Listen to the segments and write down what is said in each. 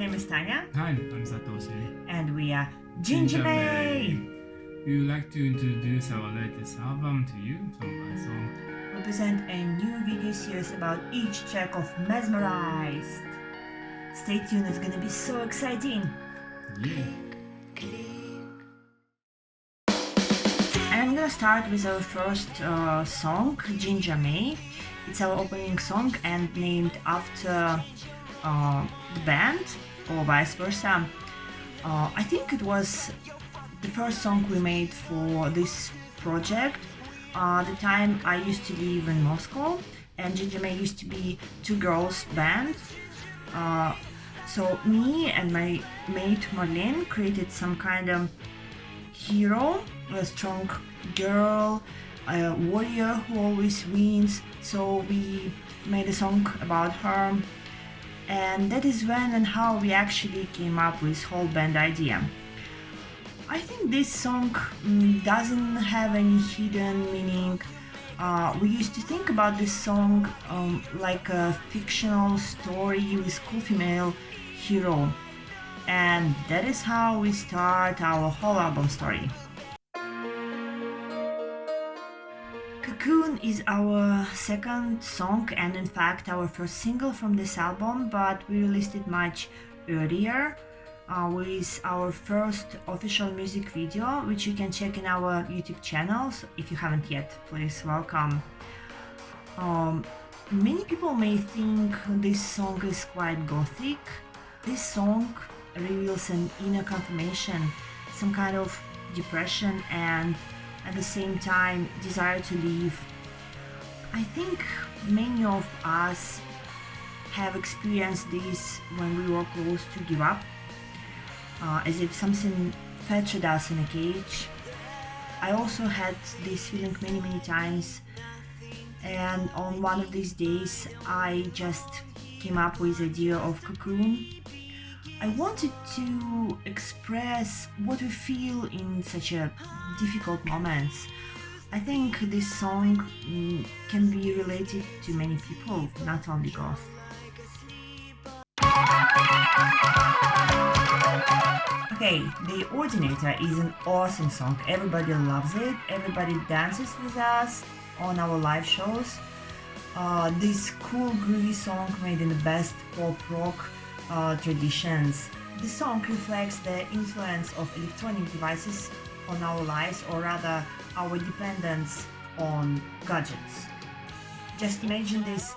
name is Tanya. Hi, I'm Satoshi. And we are Ginger May. We would like to introduce our latest album to you, song by song. We present a new video series about each track of Mesmerized. Stay tuned, it's gonna be so exciting. Yeah. And I'm gonna start with our first song, Ginger May. It's our opening song and named after the band, or vice versa. I think it was the first song we made for this project. At the time I used to live in Moscow, and Ginger May used to be two girls band. So me and my mate Marlene created some kind of hero, a strong girl, a warrior who always wins. So we made a song about her, and that is when and how we actually came up with whole band idea. I think this song doesn't have any hidden meaning. We used to think about this song like a fictional story with cool female hero, and that is how we start our whole album story. Cocoon is our second song and in fact our first single from this album, but we released it much earlier with our first official music video, which you can check in our YouTube channel. So if you haven't yet, please welcome. Many people may think this song is quite gothic. This song reveals an inner confirmation, some kind of depression, and at the same time desire to live. I think many of us have experienced this when we were close to give up, as if something fetched us in a cage. I also had this feeling many times, and on one of these days I just came up with the idea of Cocoon. I wanted to express what we feel in such a difficult moments. I think this song can be related to many people, not only goth. Okay, The Ordinator is an awesome song. Everybody loves it. Everybody dances with us on our live shows. This cool groovy song made in the best pop rock traditions. The song reflects the influence of electronic devices on our lives, or rather our dependence on gadgets. Just imagine this,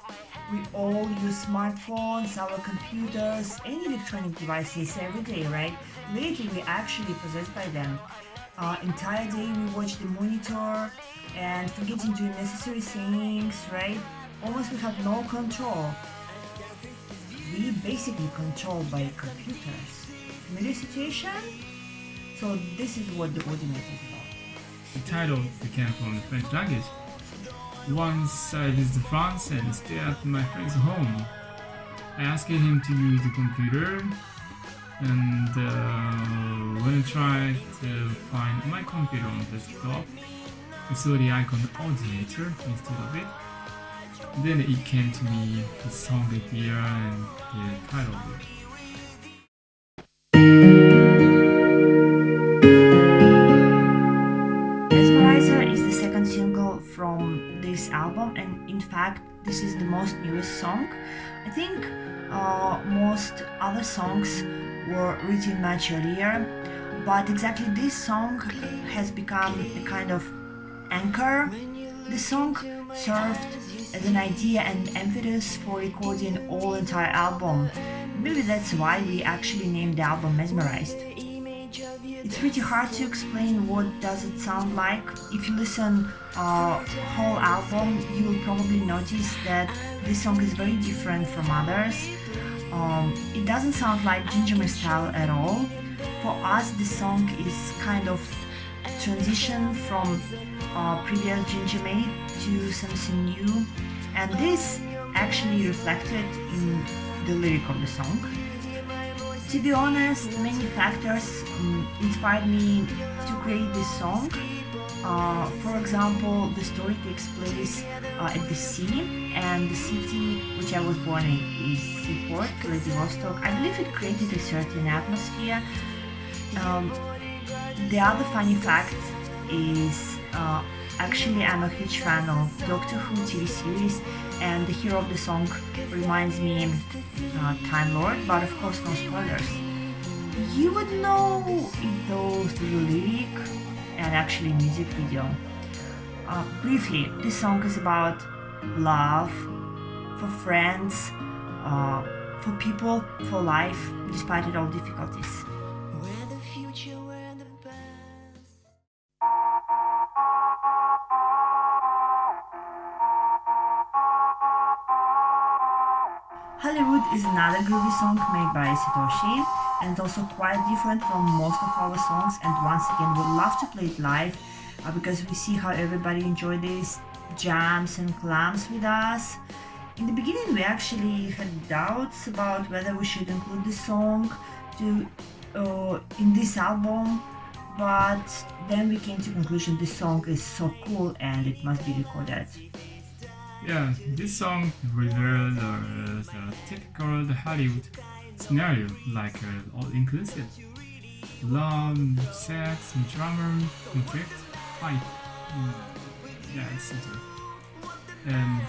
we all use smartphones, our computers, any electronic devices every day, right? Lately we actually possessed by them. Entire day we watch the monitor and forgetting to do necessary things, right? Almost we have no control. We basically controlled by computers. Familiar situation? So this is what The Ordinator is about. The title came from the French language. Once I visited France and stayed at my friend's home. I asked him to use the computer, and when I tried to find my computer on the desktop, I saw the icon Ordinator instead of it. Then it came to me, the song idea and the title of it. Mesmerised is the second single from this album, and in fact this is the most newest song. I think most other songs were written much earlier, but exactly this song has become a kind of anchor. The song served as an idea and impetus for recording all entire album. Maybe that's why we actually named the album Mesmerized. It's pretty hard to explain what does it sound like. If you listen whole album, you will probably notice that this song is very different from others. It doesn't sound like Ginger May style at all. For us, this song is kind of transition from previous Ginger May to something new, and this actually reflected in the lyric of the song. To be honest, many factors inspired me to create this song. For example, the story takes place at the sea, and the city which I was born in is Seaport, Vladivostok. I believe it created a certain atmosphere. Um, the other funny fact is actually I'm a huge fan of Doctor Who TV series, and the hero of the song reminds me Time Lord, but of course no spoilers. You would know it though through the lyric and actually music video. Briefly, this song is about love, for friends, for people, for life, despite all difficulties. Hollywood is another groovy song made by Satoshi, and also quite different from most of our songs, and once again would love to play it live because we see how everybody enjoyed these jams and clams with us. In the beginning we actually had doubts about whether we should include this song in this album, but then we came to conclusion this song is so cool and it must be recorded. Yeah, this song reveals a typical Hollywood scenario, like all-inclusive. Love, sex, drama, conflict, fight. Yeah, etc. And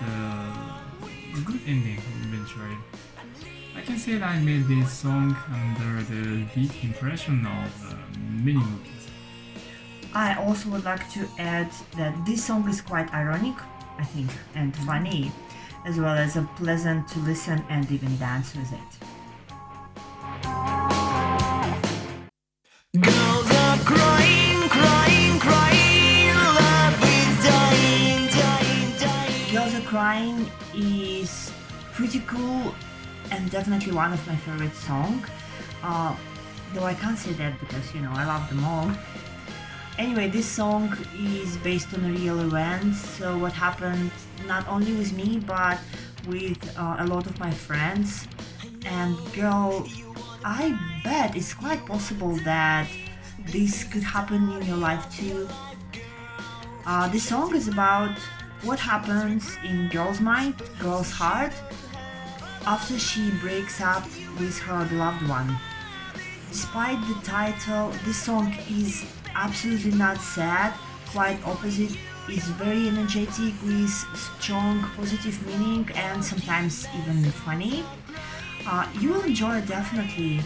good ending eventually. I can say that I made this song under the deep impression of many movies. I also would like to add that this song is quite ironic, I think, and funny, as well as a pleasant to listen and even dance with it. Girls are crying, crying, crying, love is dying, dying, dying. Girls Are Crying is pretty cool and definitely one of my favorite songs, though I can't say that because, I love them all. Anyway, this song is based on a real event, so what happened not only with me but with a lot of my friends. And girl, I bet it's quite possible that this could happen in your life too. This song is about what happens in girl's mind, girl's heart, after she breaks up with her beloved one. Despite the title, this song is absolutely not sad, quite opposite, is very energetic with strong positive meaning and sometimes even funny. You will enjoy it definitely.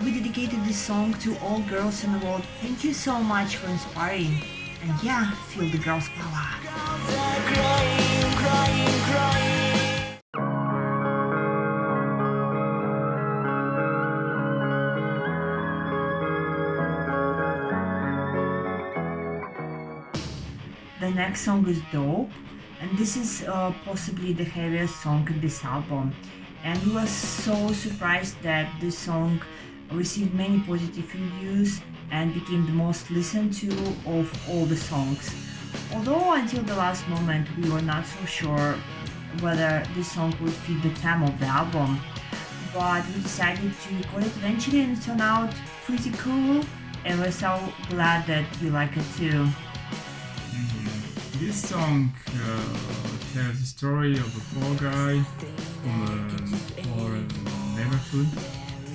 We dedicated this song to all girls in the world. Thank you so much for inspiring. And yeah, feel the girls' power. Girls are crying, crying, crying. The next song is Dope, and this is possibly the heaviest song in this album. And we were so surprised that this song received many positive reviews and became the most listened to of all the songs. Although until the last moment we were not so sure whether this song would fit the theme of the album, but we decided to record it eventually and it turned out pretty cool, and we're so glad that we like it too. This song tells the story of a poor guy from a poor neighborhood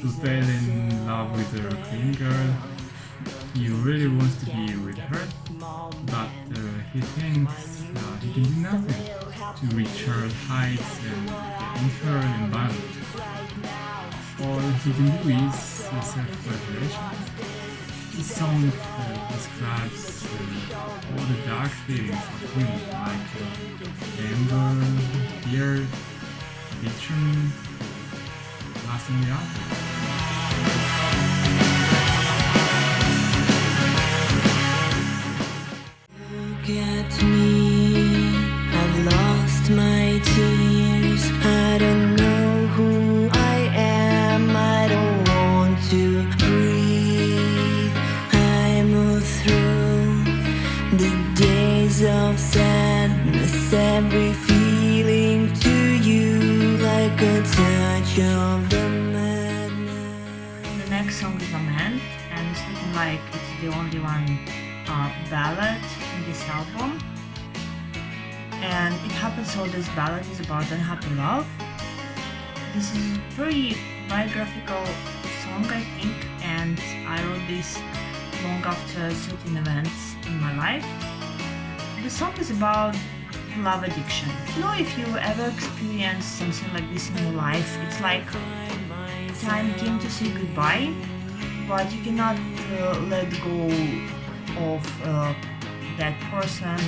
who fell in love with a clean girl. He really wants to be with her, but he thinks he can do nothing to reach her heights and get in her environment. All he can do is self-revelation. This song describes all the dark feelings of him, like anger, fear, addiction, lasting out. Look at me, I've lost my tears. I don't know who I am, I don't want to breathe. I move through the days of sadness, every feeling to you like a touch of the madness. The next song is Lament, and it's looking like it's the only one ballad in this album, and it happens so this ballad is about unhappy love. This is a very biographical song, I think, and I wrote this long after certain events in my life. The song is about love addiction. You know, if you ever experienced something like this in your life, it's like time came to say goodbye, but you cannot let go of that person,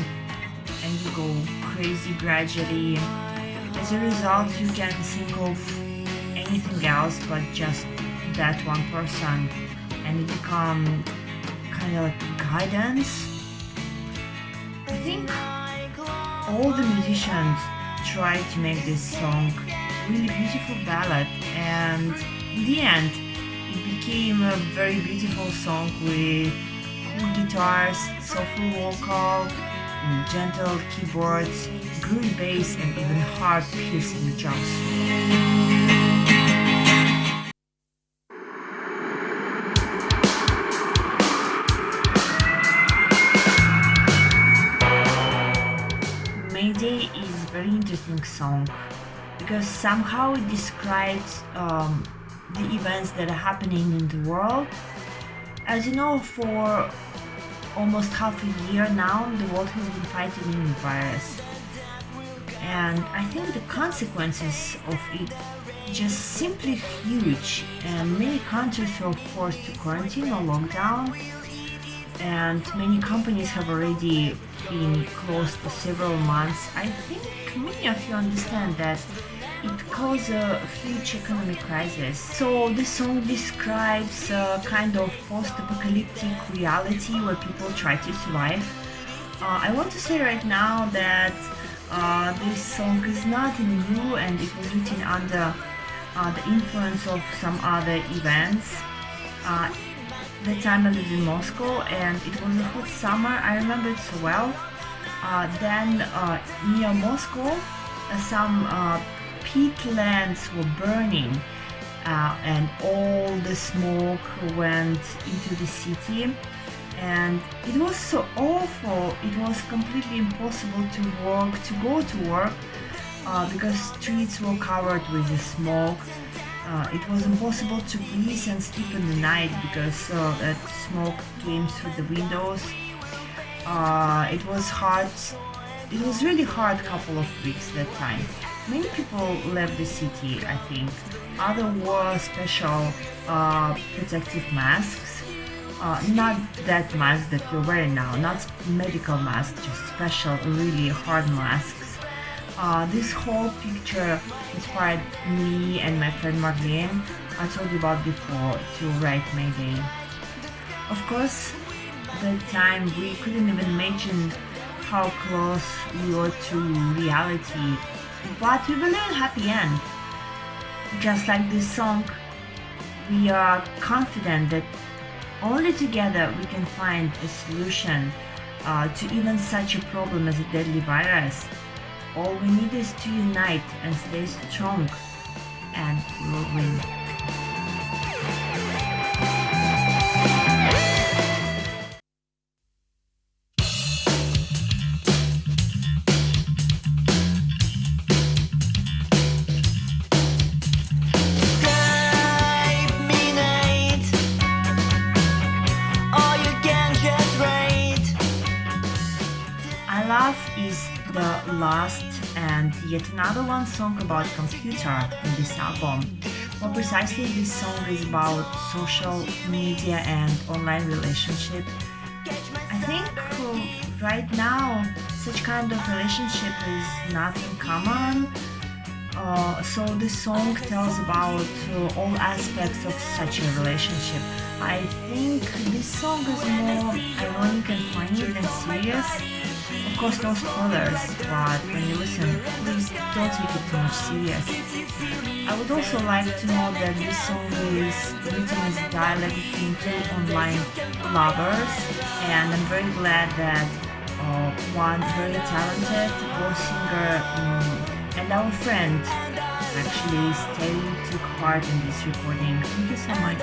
and you go crazy gradually. As a result, you can think of anything else but just that one person, and it becomes kind of like guidance. I think all the musicians tried to make this song really beautiful ballad, and in the end it became a very beautiful song with cool guitars, soulful vocal, gentle keyboards, groovy bass, and even heart-piercing drums. Mayday is a very interesting song because somehow it describes the events that are happening in the world. As you know, for almost half a year now, the world has been fighting in the virus. And I think the consequences of it just simply huge, and many countries were forced to quarantine or lockdown, and many companies have already been closed for several months. I think many of you understand that it caused a huge economic crisis. So this song describes a kind of post-apocalyptic reality where people try to survive. I want to say right now that this song is not new, and it was written under the influence of some other events. The time I lived in Moscow, and it was a hot summer. I remember it so well. Then near Moscow, some peatlands were burning, and all the smoke went into the city, and it was so awful. It was completely impossible to go to work, because streets were covered with the smoke. It was impossible to breathe and sleep in the night because that smoke came through the windows. It was hard. It was really hard couple of weeks that time. Many people left the city, I think. Others wore special protective masks. Not that mask that you're wearing now, not medical masks, just special, really hard masks. This whole picture inspired me and my friend Marlene, I told you about before, to write Mayday. Of course, at that time we couldn't even imagine how close we were to reality, but we believe in happy end. Just like this song, we are confident that only together we can find a solution to even such a problem as a deadly virus. All we need is to unite and stay strong, and we will win. I Love is the last and yet another one song about computer in this album. More precisely, this song is about social media and online relationship. I think right now such kind of relationship is nothing common. So this song tells about all aspects of such a relationship. I think this song is more ironic and funny than serious. Of course, no spoilers, but when you listen, please don't take it too much serious. I would also like to know that this song is written as a dialogue between two online lovers, and I'm very glad that one very talented voice singer and our friend actually took part in this recording. Thank you so much.